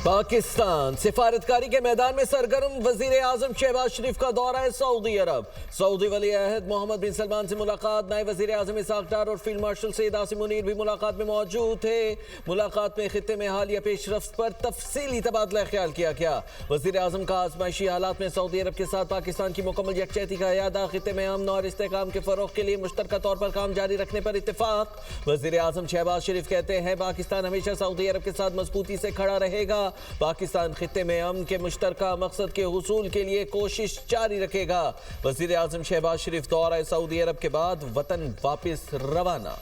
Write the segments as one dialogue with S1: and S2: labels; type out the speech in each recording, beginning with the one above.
S1: पाकिस्तान सिफारतकारी के मैदान में सरगर्म वजीर आजम शहबाज शरीफ का दौरा है सऊदी अरब। सऊदी वली अहद मोहम्मद बिन सलमान से मुलाकात। नए वजीर आजम इसहाक डार और फील्ड मार्शल सैयद आसिम मुनीर भी मुलाकात में मौजूद थे। मुलाकात में खित्ते में हालिया पेशरफ्त पर तफसीली तबादला ख्याल किया गया। वजीर आजम का आजमाइशी हालात में सऊदी अरब के साथ पाकिस्तान की मुकम्मल यकजहती का इरादा। खित्ते में अमन और इस्तेहकाम के फरोग के लिए मुश्तरका तौर पर काम जारी रखने पर इत्तेफाक। वजीर आजम शहबाज शरीफ कहते हैं पाकिस्तान हमेशा सऊदी अरब के साथ मजबूती से खड़ा रहेगा। पाकिस्तान खित्ते में अमन के मुश्तरका मकसद के हुसूल के लिए कोशिश जारी रखेगा। वजीर आजम शहबाज शरीफ दौरा सऊदी अरब के बाद वतन वापस रवाना।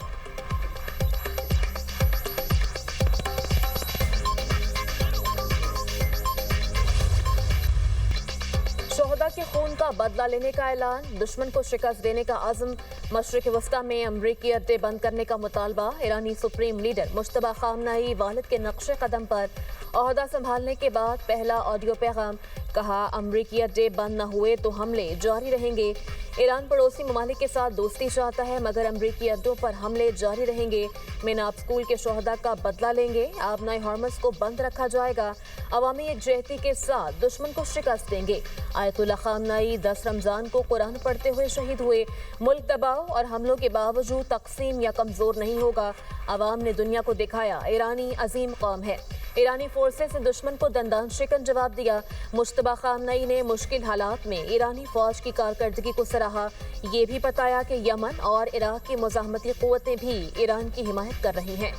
S2: शोहदा के खून का बदला लेने का ऐलान। दुश्मन को शिकस्त देने का आज़म। मशरिक़ वस्ता में अमरीकी अड्डे बंद करने का मुतालबा। ईरानी सुप्रीम लीडर मुश्तबा खामनाई वालिद के नक्शे कदम पर। ओहदा संभालने के बाद पहला ऑडियो पैगाम। कहा अमरीकी अड्डे बंद न हुए तो हमले जारी रहेंगे। ईरान पड़ोसी ममालिक के साथ दोस्ती चाहता है मगर अमरीकी अड्डों पर हमले जारी रहेंगे। मेनाब स्कूल के शोहदा का बदला लेंगे। आबनाए हॉर्मस को बंद रखा जाएगा। अवामी एकजहती के साथ दुश्मन को शिकस्त देंगे। आयतुल्लाह खामनाई 10 रमजान को कुरान पढ़ते हुए शहीद हुए। मुल्क दबाव और हमलों के बावजूद तकसीम या कमजोर नहीं होगा। अवाम ने दुनिया को दिखाया ईरानी अजीम कौम है। ईरानी फोर्सेस ने दुश्मन को दंदान शिकन जवाब दिया। मुश्तबा खामनाई ने मुश्किल हालात में ईरानी फौज की कारकर्दगी को सराहा। ये भी बताया कि यमन और इराक की मुज़ाहमती क़ुव्वतें भी ईरान की हिमायत कर रही हैं।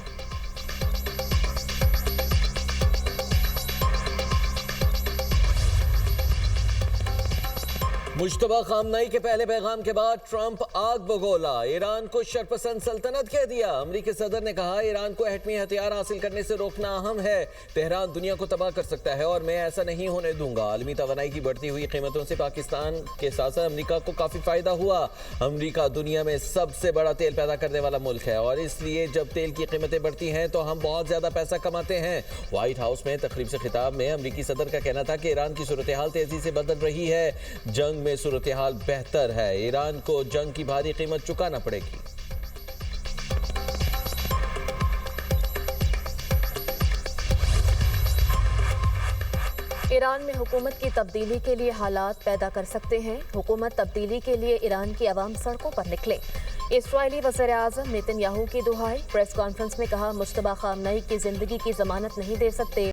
S1: मुश्तबा खामनाई के पहले पैगाम के बाद ट्रंप आग बगोला। ईरान को शरपसंद सल्तनत कह दिया। अमरीकी सदर ने कहा ईरान को एटमी हथियार हासिल करने से रोकना अहम है। तेहरान दुनिया को तबाह कर सकता है और मैं ऐसा नहीं होने दूंगा। आलमी तवानाई की बढ़ती हुई कीमतों से पाकिस्तान के साथ साथ अमरीका को काफी फायदा हुआ। अमरीका दुनिया में सबसे बड़ा तेल पैदा करने वाला मुल्क है और इसलिए जब तेल की कीमतें बढ़ती हैं तो हम बहुत ज्यादा पैसा कमाते हैं। व्हाइट हाउस में तकरीब से खिताब में अमरीकी सदर का कहना था कि ईरान की सूरत हाल तेजी से बदल रही है। जंग में सूरत हाल बेहतर है। ईरान को जंग की भारी कीमत चुकाना पड़ेगी।
S2: ईरान में हुकूमत की तब्दीली के लिए हालात पैदा कर सकते हैं। हुकूमत तब्दीली के लिए ईरान की आवाम सड़कों पर निकले। इस्राएली वज़ीर आज़म नेतन्याहू की दुहाई। प्रेस कॉन्फ्रेंस में कहा मुश्तबा खामनाई की जिंदगी की जमानत नहीं दे सकते।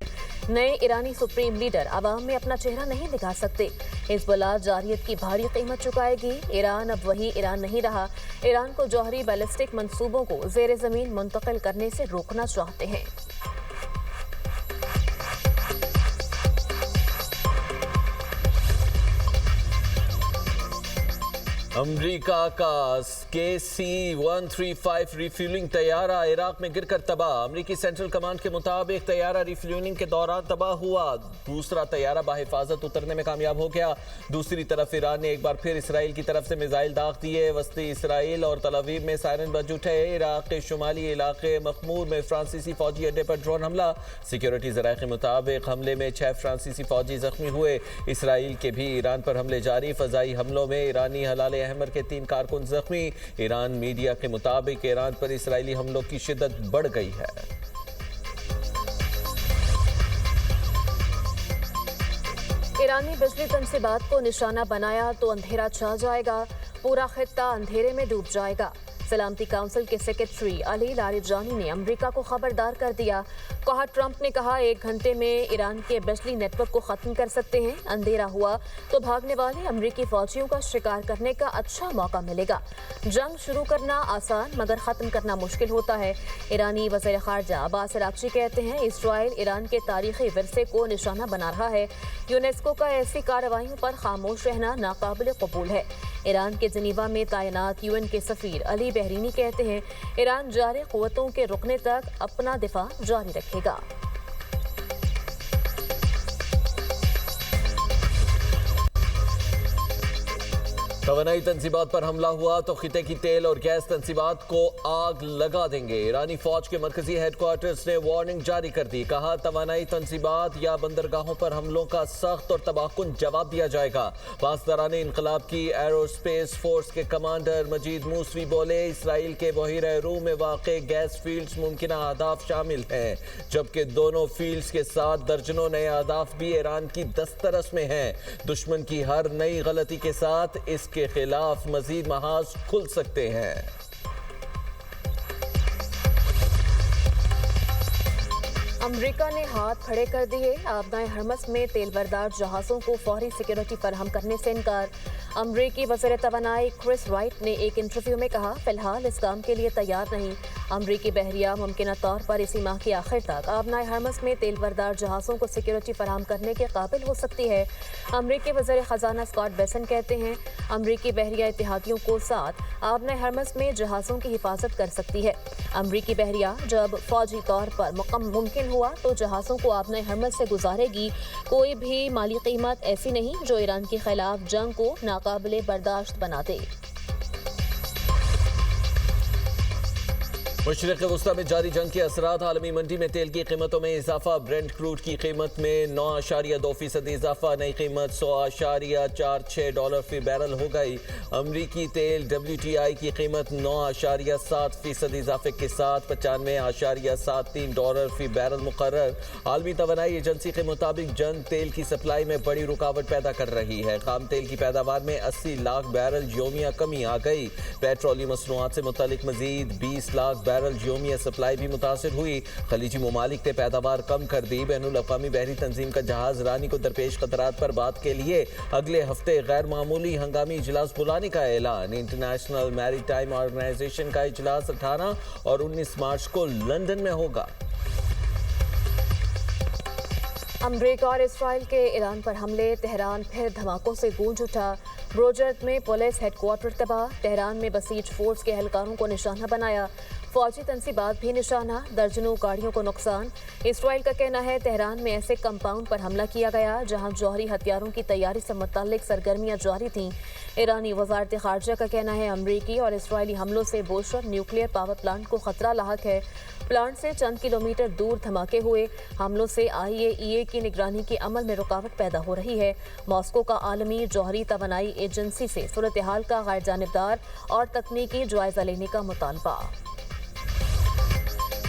S2: नए ईरानी सुप्रीम लीडर आवाम में अपना चेहरा नहीं दिखा सकते। हिज़्बुल्लाह जारियत की भारी कीमत चुकाएगी। ईरान अब वही ईरान नहीं रहा। ईरान को जौहरी बैलिस्टिक मंसूबों को ज़ेर ज़मीन मुंतकिल करने से रोकना चाहते हैं।
S1: अमरीका का KC-135 रिफ्यूलिंग तैयारा इराक में गिरकर तबाह। अमरीकी सेंट्रल कमांड के मुताबिक तैयारा रिफ्यूलिंग के दौरान तबाह हुआ। दूसरा तैयारा बाहिफाजत उतरने में कामयाब हो गया। दूसरी तरफ ईरान ने एक बार फिर इसराइल की तरफ से मिसाइल दाग दिए। वस्ती इसराइल और तल अवीव में सायरन बज उठे। इराक के शुमाली इलाके मखमूर में फ्रांसीसी फौजी अड्डे पर ड्रोन हमला। सिक्योरिटी ज़राए के मुताबिक हमले में 6 फ्रांसीसी फौजी जख्मी हुए। इसराइल के भी ईरान पर हमले जारी। फजाई हमलों में ईरानी हलाल अहमर के 3 कारकुन जख्मी। ईरान मीडिया के मुताबिक ईरान पर इसराइली हमलों की शिद्दत बढ़ गई है।
S2: ईरानी बिजली तनसीबात को निशाना बनाया तो अंधेरा छा जाएगा। पूरा खित्ता अंधेरे में डूब जाएगा। सलामती काउंसिल के सेक्रेटरी अली लारिजानी ने अमेरिका को खबरदार कर दिया। कहा ट्रंप ने कहा 1 घंटे में ईरान के बिजली नेटवर्क को खत्म कर सकते हैं। अंधेरा हुआ तो भागने वाले अमेरिकी फौजियों का शिकार करने का अच्छा मौका मिलेगा। जंग शुरू करना आसान मगर खत्म करना मुश्किल होता है। ईरानी वज़ीर ख़ारजा अब्बास अराग़ची कहते हैं इसराइल ईरान के तारीखी विरसे को निशाना बना रहा है। यूनेस्को का ऐसी कार्रवाइयों पर खामोश रहना नाकाबिल कबूल है। ईरान के जनीवा में तैनात UN के सफ़ीर अली बहरीनी कहते हैं ईरान जारी क़ुव्वतों के रुकने तक अपना दिफा जारी रखेगा।
S1: توانائی تنصیبات پر حملہ ہوا تو خطے کی تیل اور گیس تنصیبات کو آگ لگا دیں گے۔ ایرانی فوج کے مرکزی ہیڈ کوارٹرز نے وارننگ جاری کر دی، کہا توانائی تنصیبات یا بندرگاہوں پر حملوں کا سخت اور تباہ کن جواب دیا جائے گا۔ پاسداران انقلاب کی ایرو اسپیس فورس کے کمانڈر مجید موسوی بولے، اسرائیل کے بحیرہ روم میں واقع گیس فیلڈز ممکنہ اہداف شامل ہیں، جبکہ دونوں فیلڈز کے ساتھ درجنوں نئے اہداف بھی ایران کی دسترس میں ہیں۔ دشمن کی ہر نئی غلطی کے ساتھ اس کے خلاف مزید محاذ کھل سکتے ہیں۔
S2: امریکہ نے ہاتھ کھڑے کر دیے، آبنائے ہرمس میں تیل بردار جہازوں کو فوری سیکیورٹی فراہم کرنے سے انکار۔ امریکی وزیر توانائی کرس رائٹ نے ایک انٹرویو میں کہا، فی الحال اس کام کے لیے تیار نہیں۔ امریکی بحریہ ممکنہ طور پر اسی ماہ کے آخر تک آبنائے ہرمس میں تیل بردار جہازوں کو سیکیورٹی فراہم کرنے کے قابل ہو سکتی ہے۔ امریکی وزیر خزانہ اسکاٹ بیسن کہتے ہیں، امریکی بحریہ اتحادیوں کو ساتھ آبنائے ہرمس میں جہازوں کی حفاظت کر سکتی ہے۔ امریکی بحریہ جب فوجی طور پر ممکن ہوا تو جہازوں کو آبنائے ہرمس سے گزارے گی۔ کوئی بھی مالی قیمت ایسی نہیں جو ایران کے خلاف جنگ کو ناقابل برداشت بنا دے۔
S1: مشرق وسطی میں جاری جنگ کے اثرات، عالمی منڈی میں تیل کی قیمتوں میں اضافہ، برینٹ کروڈ کی قیمت میں 9.2% اضافہ، نئی قیمت $100.46 فی بیرل ہو گئی۔ امریکی تیل WTI کی قیمت 9.7% اضافے کے ساتھ $95.73 فی بیرل مقرر۔ عالمی توانائی ایجنسی کے مطابق جنگ تیل کی سپلائی میں بڑی رکاوٹ پیدا کر رہی ہے۔ خام تیل کی پیداوار میں 80 لاکھ بیرل یومیہ کمی آ گئی۔ پیٹرولیم مصنوعات سے متعلق مزید 20 لاکھ بیرل یومیہ سپلائی بھی متاثر ہوئی۔ خلیجی ممالک نے پیداوار کم کر دی۔ بین الاقوامی بحری تنظیم کا جہاز رانی کو درپیش خطرات پر بات کے لیے اگلے ہفتے غیر معمولی ہنگامی اجلاس بلانے کا اعلان۔ انٹرنیشنل میری ٹائم آرگنائزیشن کا اجلاس 18 اور 19 مارچ کو لندن میں ہوگا۔
S2: امریکہ اور اسرائیل کے ایران پر حملے، تہران پھر دھماکوں سے گونج اٹھا۔ بروجرد میں پولیس ہیڈ کوارٹر تباہ، تہران میں بسیج فورس کے اہلکاروں کو نشانہ بنایا، فوجی تنصیبات بھی نشانہ، درجنوں گاڑیوں کو نقصان۔ اسرائیل کا کہنا ہے تہران میں ایسے کمپاؤنڈ پر حملہ کیا گیا جہاں جوہری ہتھیاروں کی تیاری سے متعلق سرگرمیاں جاری تھیں۔ ایرانی وزارت خارجہ کا کہنا ہے امریکی اور اسرائیلی حملوں سے بوشہر نیوکلیئر پاور پلانٹ کو خطرہ لاحق ہے۔ پلانٹ سے چند کلومیٹر دور دھماکے ہوئے۔ حملوں سے IAEA کی نگرانی کے عمل میں رکاوٹ پیدا ہو رہی ہے۔ ماسکو کا عالمی جوہری توانائی ایجنسی سے صورتحال کا غیر جانبدار اور تکنیکی جائزہ لینے کا مطالبہ۔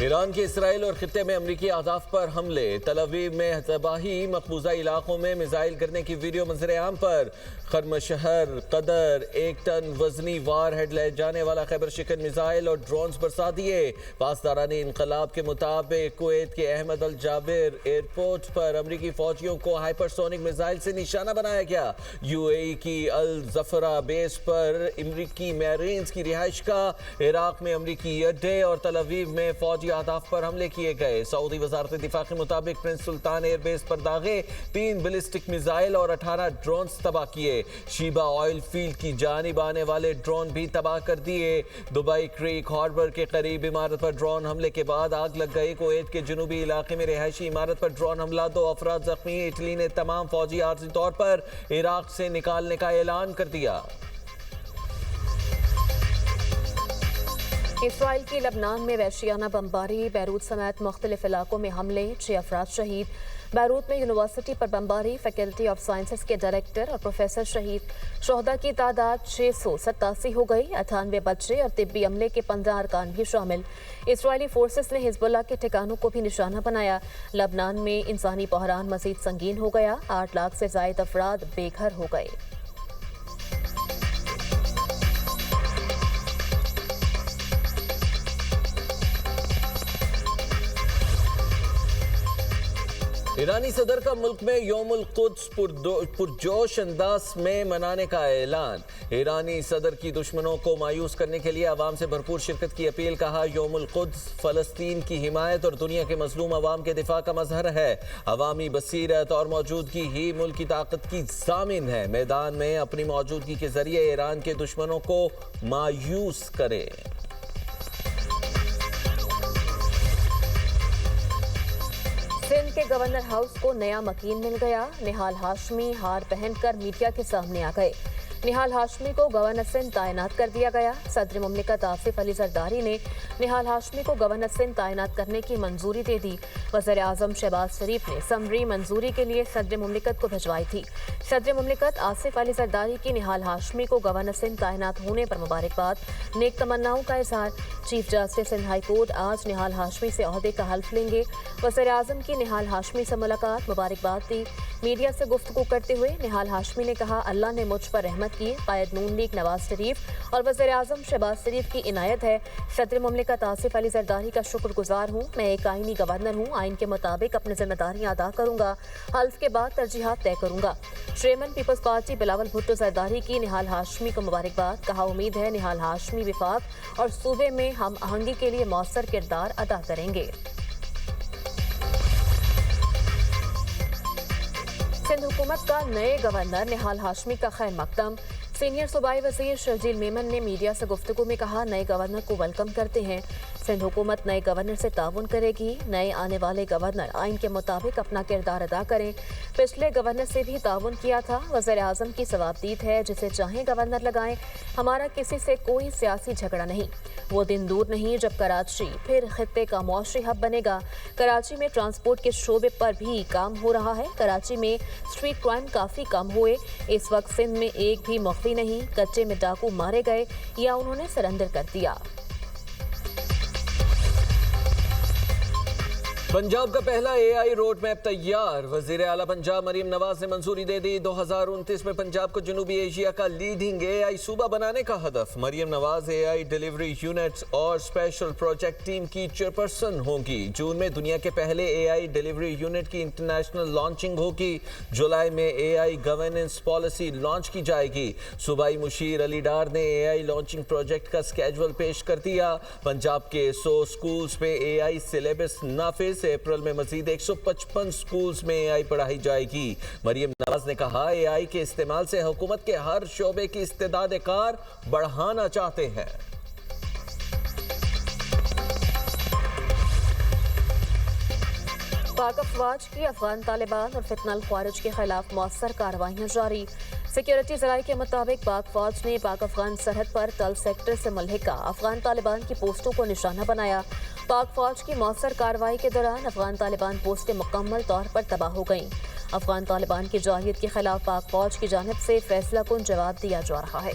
S1: ایران کے اسرائیل اور خطے میں امریکی اہداف پر حملے، تل ابیب میں تباہی، مقبوضہ علاقوں میں میزائل گرنے کی ویڈیو منظر عام پر۔ خرم شہر قدر 1 ٹن وزنی وار ہیڈ لے جانے والا خیبر شکن میزائل اور ڈرونز برسا دیے۔ پاسداران انقلاب کے مطابق کویت کے احمد الجابر ایئرپورٹ پر امریکی فوجیوں کو ہائپرسونک میزائل سے نشانہ بنایا گیا۔ UAE کی الزفرہ بیس پر امریکی میرینز کی رہائش گاہ، عراق میں امریکی اڈے اور تل ابیب میں فوجی اہداف پر حملے کیے گئے۔ سعودی وزارت دفاع کے مطابق پرنس سلطان ایئر بیس پر داغے 3 بیلسٹک میزائل اور 18 ڈرونز تباہ کیے۔ شیبہ آئل فیلڈ کی جانب آنے والے ڈرون بھی تباہ کر دیے۔ دبئی کریک ہاربر کے قریب عمارت پر ڈرون حملے کے بعد آگ لگ گئی۔ کویت کے جنوبی علاقے میں رہائشی عمارت پر ڈرون حملہ، 2 افراد زخمی۔ اٹلی نے تمام فوجی عارضی طور پر عراق سے نکالنے کا اعلان کر دیا۔
S2: اسرائیل کی لبنان میں وحشیانہ بمباری، بیروت سمیت مختلف علاقوں میں حملے، 6 افراد شہید۔ بیروت میں یونیورسٹی پر بمباری، فیکلٹی آف سائنسز کے ڈائریکٹر اور پروفیسر شہید۔ شہداء کی تعداد 687 ہو گئی، 98 بچے اور طبی عملے کے 15 ارکان بھی شامل۔ اسرائیلی فورسز نے حزب اللہ کے ٹھکانوں کو بھی نشانہ بنایا۔ لبنان میں انسانی بحران مزید سنگین ہو گیا، 8 لاکھ سے زائد افراد بے گھر ہو گئے۔
S1: ایرانی صدر کا ملک میں یوم القدس پرجوش انداز میں منانے کا اعلان۔ ایرانی صدر کی دشمنوں کو مایوس کرنے کے لیے عوام سے بھرپور شرکت کی اپیل، کہا یوم القدس فلسطین کی حمایت اور دنیا کے مظلوم عوام کے دفاع کا مظہر ہے۔ عوامی بصیرت اور موجودگی ہی ملک کی طاقت کی ضامن ہے۔ میدان میں اپنی موجودگی کے ذریعے ایران کے دشمنوں کو مایوس کرے۔
S2: سندھ کے گورنر ہاؤس کو نیا مکین مل گیا، نہال ہاشمی ہار پہن کر میڈیا کے سامنے آ گئے۔ निहाल हाशमी को गवर्नर सिंध तैनात कर दिया गया। सदर मुमलिकत आसिफ अली जरदारी ने निहाल हाशमी को गवर्नर सिंध तैनात करने की मंजूरी दे दी। वज़ीर आज़म शहबाज शरीफ ने समरी मंजूरी के लिए सदर मुमलिकत को भिजवाई थी। सदर मुमलिकत आसिफ अली जरदारी की निहाल हाशमी को गवर्नर सिंध तैनात होने पर मुबारकबाद, नेक तमन्नाओं का इजहार। Chief justice Sindh high court आज निहाल हाशमी से ओहदे का हल्फ लेंगे। वज़ीर आज़म की निहाल हाशमी से मुलाकात, मुबारकबाद दी। मीडिया से गुफ्तगू करते हुए निहाल हाशमी ने कहा, अल्लाह ने मुझ पर रहमत की। कायद नून लीग नवाज शरीफ और वज़ीर आज़म शहबाज शरीफ की इनायत है। सदर मुमलिकत आसिफ अली जरदारी का शुक्रगुजार हूँ। मैं एक आईनी गवर्नर हूँ। आइन के मुताबिक अपनी जिम्मेदारियाँ अदा करूँगा। हल्फ के बाद तरजीहात तय करूँगा। Chairman Peoples Party Bilawal Bhutto Zardari की निहाल हाशमी को मुबारकबाद। कहा, उम्मीद है निहाल हाशमी विफाक और सूबे में हम आहंगी के लिए मौसर किरदार अदा करेंगे। सिंध हुकूमत का नए गवर्नर निहाल हाशमी का खैर मकदम। सीनियर सूबाई वज़ीर शर्जील मेमन ने मीडिया से गुफ्तगू में कहा, नए गवर्नर को वेलकम करते हैं। सिंध हुकूमत नए गवर्नर से ताउन करेगी। नए आने वाले गवर्नर आइन के मुताबिक अपना किरदार अदा करें। पिछले गवर्नर से भी ताउन किया था। वज़ीर आज़म की सवाबदीद है, जिसे चाहें गवर्नर लगाएं। हमारा किसी से कोई सियासी झगड़ा नहीं। वो दिन दूर नहीं जब कराची फिर खित्ते का मौशरी हब बनेगा। कराची में ट्रांसपोर्ट के शोबे पर भी काम हो रहा है। कराची में स्ट्रीट क्राइम काफ़ी कम हुए। इस वक्त सिंध में एक भी मुख्फी नहीं। कच्चे में डाकू मारे गए या उन्होंने सरेंडर कर दिया।
S1: पंजाब का पहला AI रोड मैप तैयार। वजीर आला पंजाब मरीम नवाज ने मंजूरी दे दी। 2029 में पंजाब को जनूबी एशिया का लीडिंग AI सूबा बनाने का हदफ। Maryam Nawaz AI delivery units और स्पेशल प्रोजेक्ट टीम की चेयरपर्सन होंगी। जून में दुनिया के पहले AI डिलीवरी यूनिट की इंटरनेशनल लॉन्चिंग होगी। जुलाई में AI गवर्नेंस पॉलिसी लॉन्च की जाएगी। सूबाई मुशीर अली डार ने AI लॉन्चिंग प्रोजेक्ट का स्केड्यूल पेश कर दिया। पंजाब के 100 स्कूल्स में AI सिलेबस नाफिज। अप्रैल में मजीद 155 स्कूल्स में AI पढ़ाई जाएगी। मरीम नवाज ने कहा, AI के इस्तेमाल से हुकूमत के हर शोबे की इस्तेदाद कार बढ़ाना चाहते हैं।
S2: पाक अफवाज की अफगान तालिबान और फितनल ख्वारिज के खिलाफ मौसर कार्रवाइयाँ जारी। सिक्योरिटी ज़राए के मुताबिक पाक फौज ने पाक अफगान सरहद पर तल सेक्टर से मुल्हिका अफगान तालिबान की पोस्टों को निशाना बनाया। पाक फौज की मौसर कार्रवाई के दौरान अफगान तालिबान पोस्टें मुकम्मल तौर पर तबाह हो गईं। अफगान तालिबान की जाहियत के खिलाफ पाक फौज की जानिब से फैसला कुन जवाब दिया जा रहा है।